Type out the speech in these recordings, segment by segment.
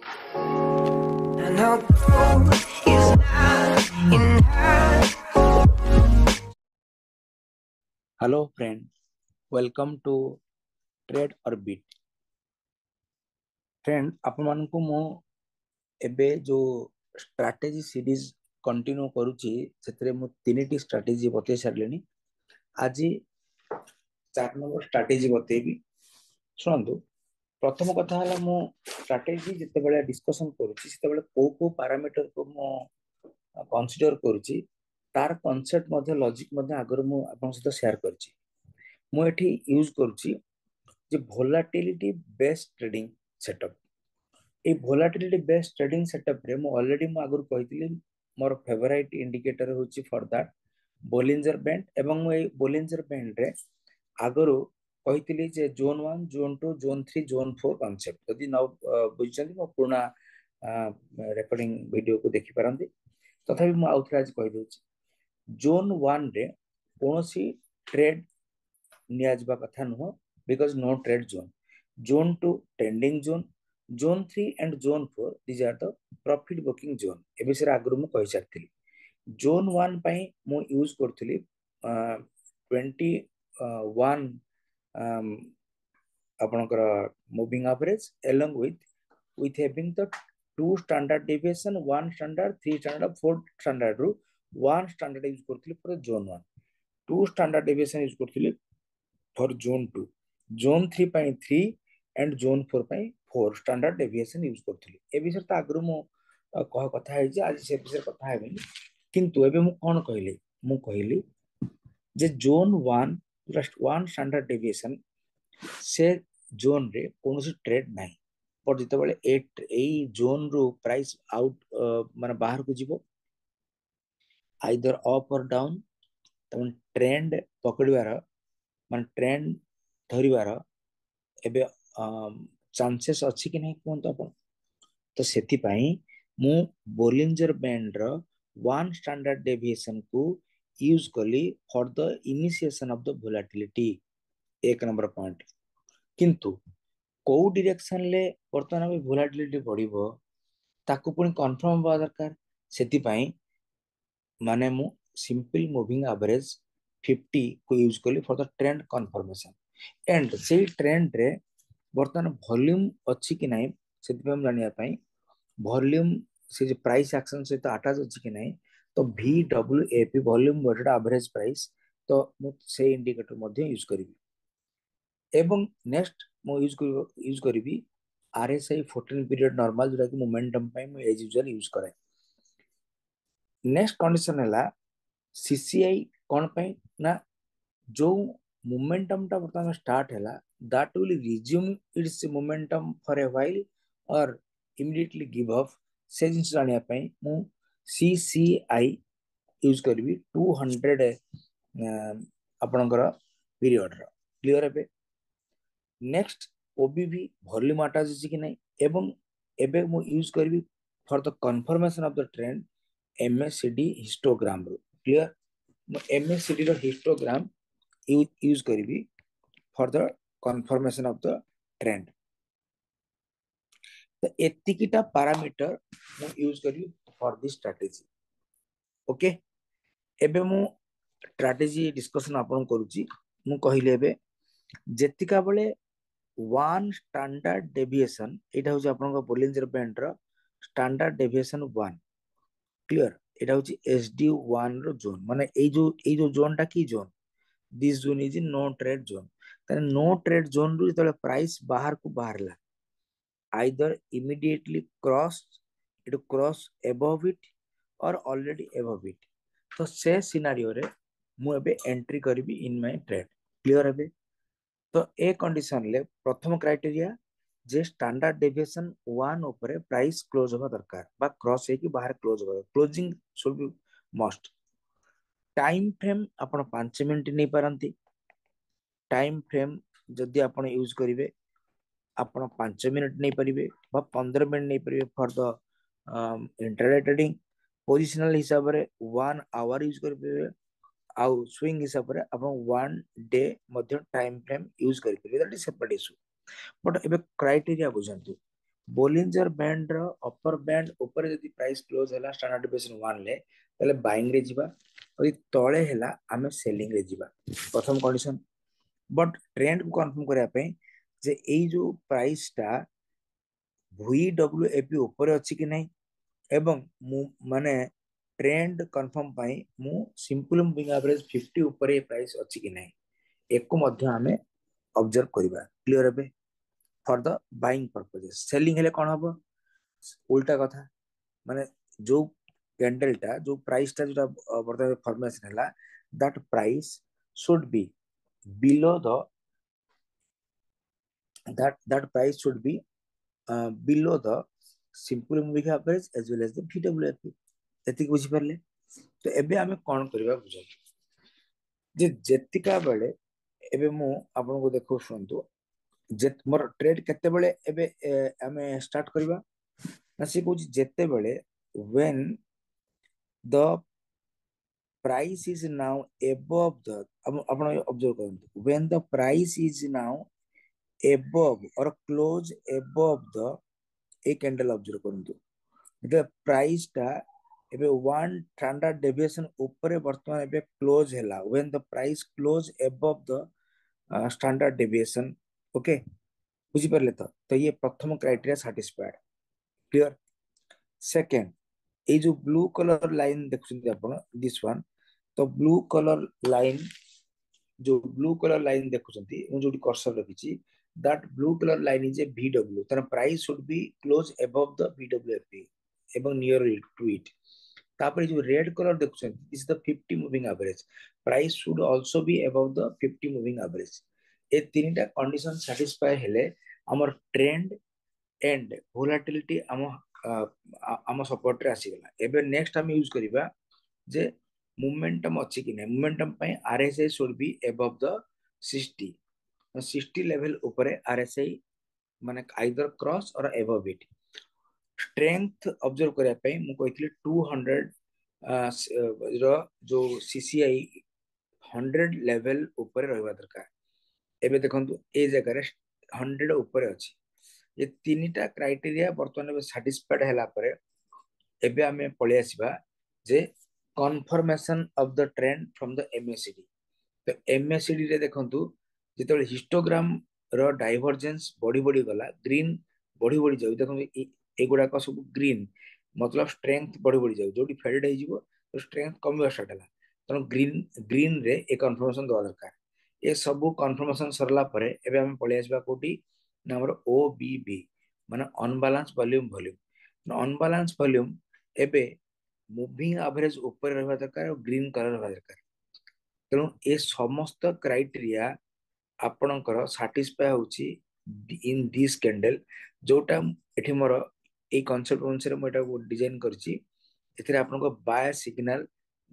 And our goal is not in hand. Hello friend, welcome to Trade Orbit. Friend, आपण मानकु मो एबे जो strategy series continue करूची सेतरे मो तीनटी स्ट्रैटेजी बतै सारलेनी। आज 4 नंबर स्ट्रैटेजी बतैबी। सुनंतु, प्रथम कथा हला मो स्ट्रैटेजी जते बेले डिस्कशन करूची सेते बेले को पैरामीटर को मो कंसीडर करूची तार कांसेप्ट मध्ये लॉजिक मध्ये आगर मो आपन सहित शेयर करची। मो एठी यूज करूची जे वोलेटिलिटी बेस्ड ट्रेडिंग सेटअप। ए वोलेटिलिटी बेस्ड ट्रेडिंग सेटअप रे मो ऑलरेडी मो आगु कहितली मोर फेवरेट इंडिकेटर होची फॉर दैट बोलिंजर बैंड। एवं मो ए बोलिंजर बैंड रे आगु कहितली जे zone 1 zone 2 zone 3 zone 4 concept यदि न बुझछन्ती मो पुराना रेकॉर्डिंग वीडियो को देखि परंती। तथापि मो आउथरा आज कहि दोची जोन 1 रे कोनोसी ट्रेड निया जबा कथा नुह because no trade zone. Zone 2 trending zone, zone 3 and zone 4 these are the profit booking zone. ए विषय आगु मु कहि सारथिली। जोन 1 पई मु यूज करथिली 21 आपनकर moving average along with having the 2 standard deviation 1 standard 3 standard 4 standard ru 1 standard use करथिली for zone 1, 2 standard deviation use करथिली फॉर जोन 2, जोन 3 पई 3 एंड जोन 4 पई 4 स्टैंडर्ड डेविएशन यूज करथिली। ए विषय त आगु मु कह कथा है जे आज से विषय कथा हेबे। किंतु एबे मु कोन कहली जे जोन 1 जस्ट 1 स्टैंडर्ड डेविएशन से जोन रे कोनोसी ट्रेड नाही। पर जते बेले ए जोन रो प्राइस आउट माने बाहर को जीवो आइदर अप और डाउन तमन ट्रेंड पकड़वार मान ट्रेंड धरिवार एबे चांसेस अछि कि नहीं कहतो अपन। तो सेति पई मु बोलिंजर बैंड रो 1 स्टैंडर्ड डेविएशन को यूज कली for the initiation of the volatility. एक नंबर पॉइंट। किंतु को डायरेक्शन ले वर्तमान में वोलेटिलिटी बढ़िबो ताकू पुनी कंफर्म बा दरकार। सेति पई माने मु सिंपल मूविंग एवरेज 50 को यूज कली for the trend confirmation. And से ट्रेंड रे वर्तमान वॉल्यूम अछि कि नहीं सेति हम जानिया पई वॉल्यूम से जे प्राइस एक्शन से तो अटैच अछि कि नहीं तो VWAP वॉल्यूम वर्टेड एवरेज प्राइस तो मु से इंडिकेटर मध्ये यूज करिवि। एवं नेक्स्ट मु यूज करिवि RSI 14 पीरियड नॉर्मल जोटा कि मोमेंटम पई मु एज यूजुअल यूज करे। नेक्स्ट कंडीशन हैला CCI कोन पई ना जो मोमेंटम टा वर्तमान स्टार्ट हैला that will resume its momentum for a while or immediately give up से जिंस जानिया पई मु CCI यूज करबी 200 आपनकर पीरियड रो। क्लियर है। नेक्स्ट OBV वॉल्यूम अटैच अछि कि नहीं एवं एबे मु यूज करबी for the confirmation of the trend MACD histogram रो। क्लियर। मु MACD रो हिस्टोग्राम यूज करबी for the confirmation of the trend। तो एतिकिटा पैरामीटर मु यूज करी फॉर दिस स्ट्रेटजी। ओके। एबे मु स्ट्रेटजी डिस्कशन आपन करूची। मु कहिले एबे जेतिका बेले 1 स्टैंडर्ड डेविएशन एटा होची आपन को बोलिंजर बैंड रो स्टैंडर्ड डेविएशन 1। क्लियर। एटा होची SD1 रो जोन माने ए जो जोन टा की zone this zone is no trade zone. ताने नो ट्रेड जोन रु जतले प्राइस बाहर को बाहरला either immediately cross above it or already above it तो से सिनेरियो रे मु एबे एंट्री करबी इन माय ट्रेड। क्लियर है। तो ए कंडीशन ले प्रथम क्राइटेरिया जे स्टैंडर्ड डेविएशन 1 ऊपर प्राइस क्लोज होबा दरकार बा क्रॉस है कि बाहर क्लोज होबा closing should be must. Time frame आपण 5 मिनिट नै पारंती। टाइम फ्रेम जदि आपण यूज करिवे आपण 5 मिनिट नहीं परिबे बा 15 मिनिट नहीं परिबे for the intraday trading. Positional हिसाब रे 1 आवर यूज करिबे आउ स्विंग हिसाब रे आपण 1 डे मध्ये टाइम फ्रेम यूज करिबे that is separate issue. But एबे क्राइटेरिया बुझंतु बोलिंजर बैंड रो अपर बैंड ऊपर जदी प्राइस क्लोज हैला स्टैंडर्ड डेविएशन 1 ले तले बाइंग रे जिबा और तळे हैला आमे सेलिंग रे जिबा प्रथम कंडीशन बट ट्रेंड को कंफर्म करिया पे जे एई जो प्राइस टा VWAP ऊपर अछि कि नहीं एवं मु माने ट्रेंड कंफर्म पाई मु सिंपल मूविंग एवरेज 50 ऊपर ए प्राइस अछि कि नहीं एको मध्य हमें ऑब्जर्व करबा क्लियर हेबे for the buying purposes selling हेले कोन हबो उल्टा कथा माने जो कैंडल टा जो प्राइस टा जो वर्तमान फॉर्मेशन हैला that price should be below the that price should be below the simple moving average as well as the VWAP एतिक बुझी परले तो एबे हमें कोन करबा बुझा जे जेतिका बेले एबे मु आपन को देखो सुनतो जे मोर ट्रेड केते बेले एबे हमें स्टार्ट करबा ना से कहूँ जेते बेले when the price is now above the upon observe करंतु when the price is now above or close above the a candle observe करंतु जे प्राइस टा एबे वन स्टैंडर्ड डेविएशन ऊपर वर्तमान एबे क्लोज हैला when the price close above the standard deviation okay बुझी परले तो ये प्रथम क्राइटेरिया सैटिस्फाइड क्लियर सेकंड ये जो ब्लू कलर लाइन देखुछन्ती आपण दिस वन तो ब्लू कलर लाइन जो ब्लू कलर लाइन देखुछन्ती मु जोटी कर्सर रखिछि that blue colour line is a VW तर price should be close above the VWAP एवं नियर टू इट तापर जो रेड कलर देखुछन्ती this is the 50 moving average price should also be above the 50 moving average ए तीनटा condition satisfy हेले हमर trend and volatility आम सपोर्ट रे आसीगला एबे नेक्स्ट हम यूज करिबा जे मोमेंटम अछि कि नै मोमेंटम पय RSI should be above the 60 60 level ऊपर RSI माने आइदर क्रॉस और अबव इट स्ट्रेंथ ऑब्जर्व करिया पय मु कहितली 200 रो जो CCI 100 लेवल ऊपर रहबा दरकार एबे देखंतु ए जगह रे 100 ऊपर अछि ये तीनटा क्राइटेरिया वर्तमान में सैटिस्फाइड हैला परे एबे हमें पळे आसीबा जे confirmation of the trend from the MACD तो MACD रे देखंतु जेतबे हिस्टोग्राम रो डाइवर्जेंस बॉडी बॉडी गला ग्रीन बॉडी बॉडी जाउ देखंतु एगुडा को सब ग्रीन मतलब स्ट्रेंथ बॉडी बॉडी जाउ जोटी फेडेड हे जिवो तो स्ट्रेंथ कम स्टार्ट हैला तो ग्रीन ग्रीन रे एक कन्फर्मेशन दवा दरकार ए सब कन्फर्मेशन सरला परे एबे हम पळे आसीबा कोटी ना हमर OBV माने unbalance volume volume unbalance volume एबे मूविंग एवरेज ऊपर रहबा दरकार और ग्रीन कलर रहबा दरकार तेणु ए समस्त क्राइटेरिया आपणकर सैटिस्फाई होची इन दिस कैंडल जोटा एठी मोर ए कांसेप्ट अनुसार म एटा डिजाइन करची एथिरे आपनको बाय सिग्नल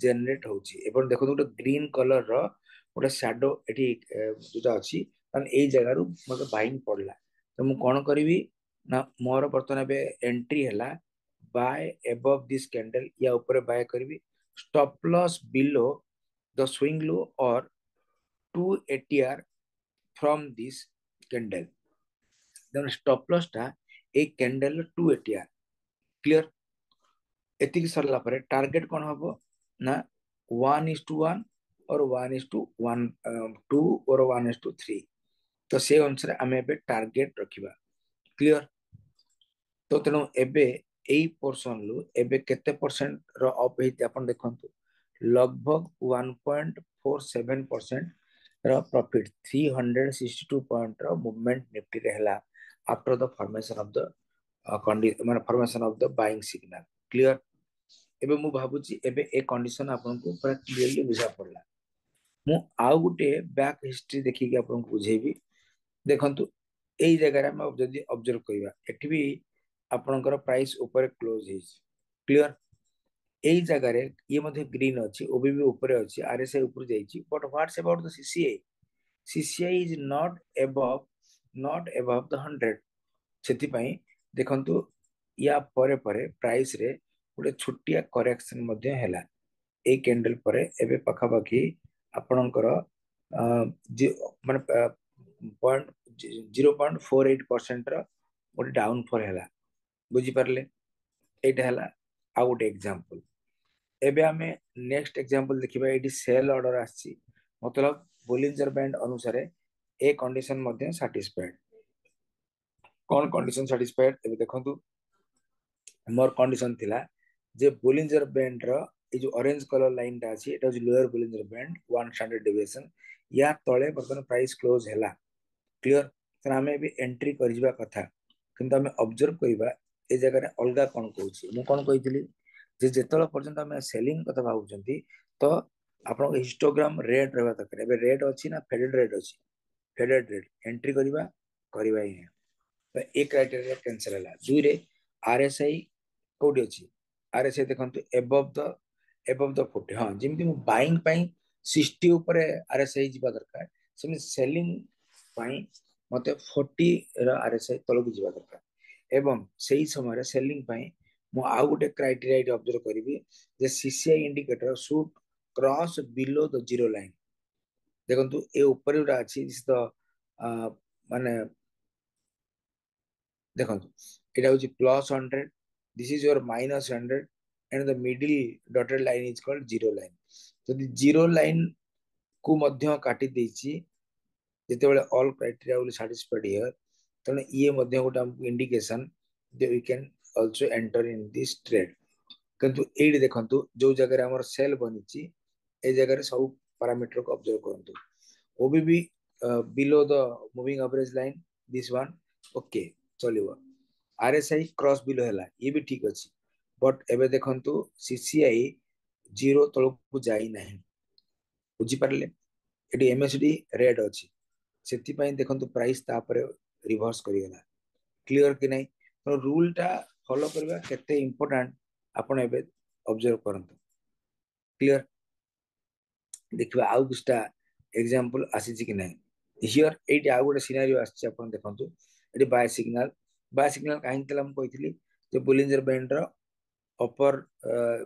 जनरेट होची एबन देखो तो ग्रीन कलर रो गोटे शैडो एठी जोटा अछि कारण ए जगह रु मते बाइंग पड़ला तो मु कोन करबी ना मोर वर्तमान बे एंट्री हैला बाय अबव दिस कैंडल या ऊपर बाय करबी stop loss below the swing low और 2 ATR from this candle then stop loss टा एक कैंडल 2 ATR क्लियर एतिक सरला परे टारगेट कोन हबो ना 1:1 और 1:1 2 और 1:3 तो से अनुसार आमे एबे टारगेट रखिबा क्लियर तो तेणु एबे एई पोर्शन लु एबे केते परसेंट रो अप हेति अपन देखंतु लगभग 1.47% रो प्रॉफिट 362 पॉइंट रो मूवमेंट निफ्टी रहला after the formation of the माने formation of the buying signal clear एबे मु भाबुची एबे ए कंडीशन आपन को पूरा क्लियरली बुझा पड़ला मु आउ गुटे बैक हिस्ट्री देखि के आपन को बुझेबी देखंतु एई जगह रे हम जदी ऑब्जर्व करिबा एठी भी आपनकर प्राइस ऊपर क्लोज हे क्लियर एई जगह रे ये मध्ये ग्रीन अछि ओबीबी ऊपर अछि RSI ऊपर जाईची but what's about the CCI is not above the 100 सेति पई देखंतु या परे परे प्राइस रे गोटे छोटिया करेक्शन मध्ये हैला ए कैंडल परे एबे पखा पखी आपनकर माने 0.48% रो गोटे डाउनफॉल है बुझी पारले एटा है आ गोटे एग्जांपल एबे आमे नेक्स्ट एग्जांपल देखिबा एटी सेल ऑर्डर आछि मतलब बोलिंजर बैंड अनुसार ए कंडीशन मध्ये सैटिस्फाइड कौन कंडीशन सैटिस्फाइड एबे देखंतु मोर कंडीशन थिला जे बोलिंजर बैंड रो ए जो ऑरेंज कलर लाइन टा अछि एटा जो lower Bollinger bend one standard deviation या तळे बर्तन प्राइस क्लोज हैला क्लियर तर आमे भी एंट्री करिबा कथा किंतु आमे ऑब्जर्व करिबा ए जगह रे अलगा कोन कहूची मु कोन कहितली जे जेतला पर्यंत आमे सेलिंग कथा भाबुचंती तो आपण हिस्टोग्राम रेट रहबा तक एबे रेट अछि ना फेडेड रेट अछि फेडेड रेट एंट्री करिबा करिबा ही तो ए क्राइटेरिया कैंसिल हैला दुई रे आरएसआई कोडी अछि आरएसआई देखंतु एबव द 40 हां जेमति मु बाइंग पई 60 ऊपर आरएसआई जिबा दरकार सेमि सेलिंग पई मते 40 र आरएसआई तलक जिबा दरकार एवं सेही समय सेलिंग पई मु आउ गोटे क्राइटेरिया ऑब्जर्व करिवि जे CCI indicator should cross below the zero line देखंतु ए ऊपर उडा अछि दिस द माने देखंतु एटा होची plus 100 this is your minus 100 and the middle dotted line is called zero line जदि जीरो लाइन को मध्य काटी देछि जेतेबेले all criteria will satisfied here तने ये मध्य गोटे हमको इंडिकेशन जे we can also enter in this trade किंतु एडी देखंतु जो जगह रे हमर सेल बनिछि ए जगह रे सब पैरामीटर को ऑब्जर्व करंतु OBB below the moving average line this one okay चलिबो आरएसआई क्रॉस बिलो हैला ये भी ठीक अछि बट एबे देखंतु सीसीआई जीरो तलक को जाई नाही बुझी पारले एडी एमएसडी रेड अछि सेति पई देखंतु प्राइस तापरे रिवर्स करियला क्लियर कि नहीं तो रूल टा फॉलो करबा केते इंपोर्टेंट आपण एबे ऑब्जर्व करंतु क्लियर देखिबा आउ किछटा एग्जांपल आसी कि नहीं हियर एटी आउ गोटे सिनेरियो आसी आपण देखंतु एटी बाय सिग्नल काहे तला हम कहितली जे बोलिंजर बैंड रो अपर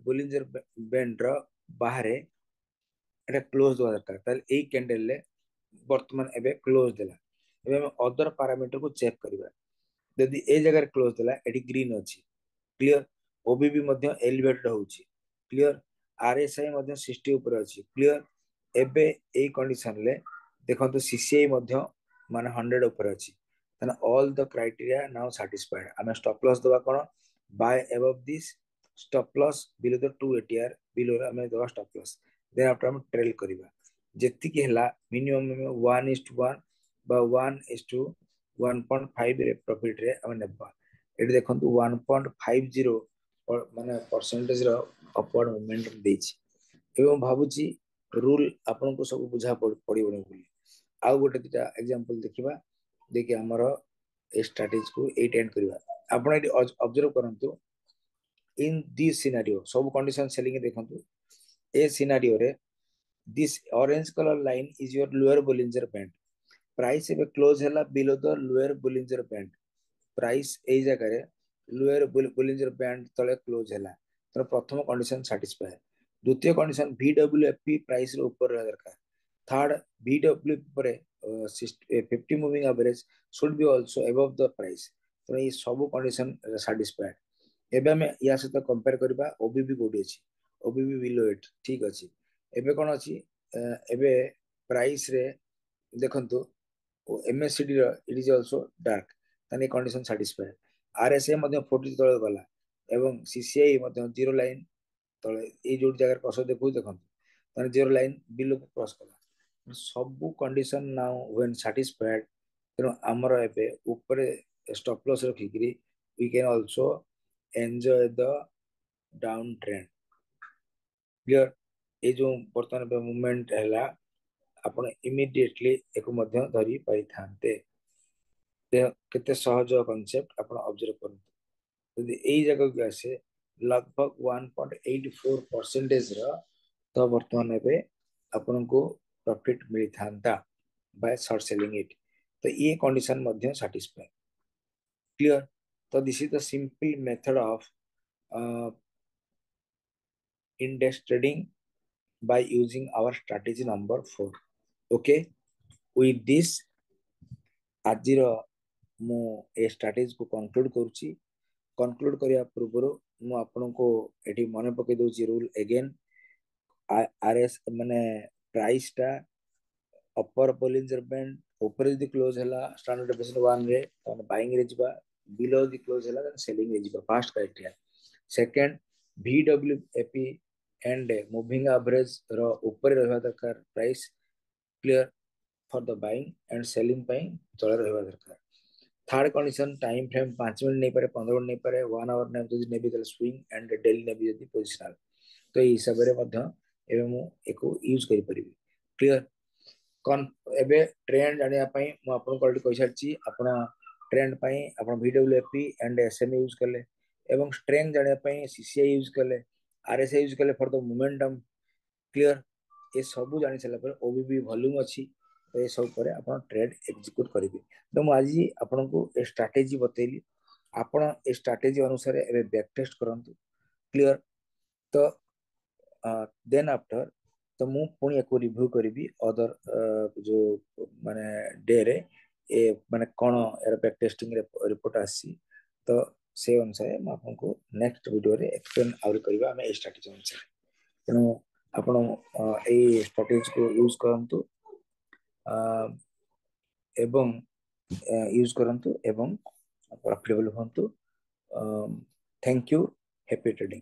बोलिंजर बैंड रो बाहरे एटा क्लोज दवा दरकार ताले एई कैंडल ले वर्तमान एबे क्लोज देला एबे हम अदर पैरामीटर को चेक करबा यदि ए जगह क्लोज देला एटी ग्रीन अछि क्लियर ओबीबी मध्य एलिवेटेड होउची क्लियर आरएसआई मध्य 60 ऊपर अछि क्लियर एबे ए कंडीशन ले देखंतु सीसीआई मध्य माने 100 ऊपर अछि तने all the criteria now satisfied हमें स्टॉप लॉस दवा कोन bye above this stop loss below the 2 ATR below हमें दवा स्टॉप लॉस देन आफ्टर हम ट्रेल करबा जेति कि हला मिनिमम 1:1 बा 1:1.5 रे प्रॉफिट रे हम नेबा एटी देखंतु 1.50 और माने परसेंटेज रो अपवर्ड मोमेंटम देछि एवं भाबुची रूल आपन को सब बुझा पड़िबो बोली आउ गोटे दिटा एग्जांपल देखिबा देखि हमर ए स्ट्रेटजी को एट एंड करबा आपण एटी ऑब्जर्व करंतु इन दिस सिनेरियो सब कंडीशन सेलिंग देखंतु ए सिनेरियो रे this orange colour line is your lower Bollinger band price एबे क्लोज हैला below the lower Bollinger band price ए जगह रे लोअर बोलिंजर बैंड तले क्लोज हैला तो प्रथम कंडीशन सैटिस्फाई द्वितीय कंडीशन VWFP प्राइस रे ऊपर रह दरकार थर्ड VWFP पर 50 moving average should be also above the price तो ये सब कंडीशन सैटिस्फाइड एबे हम या सहित कंपेयर करबा ओबीबी कोडी अछि ओबीबी बिलो इट ठीक अछि एबे कोन अछि एबे प्राइस रे देखंतु MSCD it is also dark तने कंडीशन सैटिस्फाइड आरएसए मध्ये 40 तळे गला एवं सीसीआई मध्ये जीरो लाइन तळे ए जो जगह क्रॉस देखु देखंतु तने जीरो लाइन बिलो क्रॉस कला सब कंडीशन नाउ व्हेन सैटिस्फाइड तेनो हमर एबे ऊपर स्टॉप लॉस रखिकरी we can also enjoy the down trend clear ए जो वर्तमान पे मूवमेंट हैला आपण इमिडिएटली एको मध्य धरी पाई थांते केते सहज कांसेप्ट आपण ऑब्जर्व करंतु यदि एई जगह के आसे लगभग 1.84% रा तो वर्तमान एबे आपण को प्रॉफिट मिली थांता बाय शॉर्ट सेलिंग इट तो ये कंडीशन मध्य सैटिस्फाई क्लियर तो this is the simple method of index trading by using our strategy number 4 okay with this आजिर मु ए स्ट्रैटेजी को कंक्लूड करूची कंक्लूड करिया पूर्व मु आपनको एठी मने पके दोची रूल अगेन आरएस माने प्राइस टा अपर बोलिंजर बैंड ऊपर यदि क्लोज हैला स्टैंडर्ड डेविएशन 1 रे त बाइंग रे जिबा बिलो यदि क्लोज हैला त सेलिंग रे जिबा first criteria second VWAP and moving average रो ऊपर रहबा दरकार price clear for the buying and selling पई तळे रहबा दरकार third condition time frame 5 minute नहीं पारे 15 मिनट नहीं पारे 1 आवर ने जदि नेबी त स्विंग एंड डेली नेबी जदि पोजिशनल तो ए हिसाब रे मध्य एबे मु एको यूज करि परिबी क्लियर कौन एबे ट्रेंड जानिया पई मु आपन को कहि सारची आपण ट्रेंड पई आपण VWAP एंड SMA यूज करले एवं स्ट्रेंथ जानिया पई CCI यूज करले RSI यूज करले for the momentum clear A सब जानि सला पर OBB वॉल्यूम अछि तो ये सब पर आपण ट्रेड एग्जीक्यूट करिवे तो मु आज आपण को ए स्ट्रेटजी बतेली आपण ए स्ट्रेटजी अनुसार एबे बैक टेस्ट करंतु क्लियर तो देन आफ्टर तो मु पुणी एको रिव्यू करी अदर जो माने डे रे ए माने कोन एयर बैक टेस्टिंग रिपोर्ट आसी तो से अनुसार मैं आपको नेक्स्ट वीडियो रे एक्सप्लेन आउर करबा हमें ए स्ट्रेटजी अनुसार तेणु आपण ए स्ट्रेटजी को यूज करंतु एवं यूज करंतु एवं प्रॉफिटेबल होंतु थैंक यू हैप्पी ट्रेडिंग।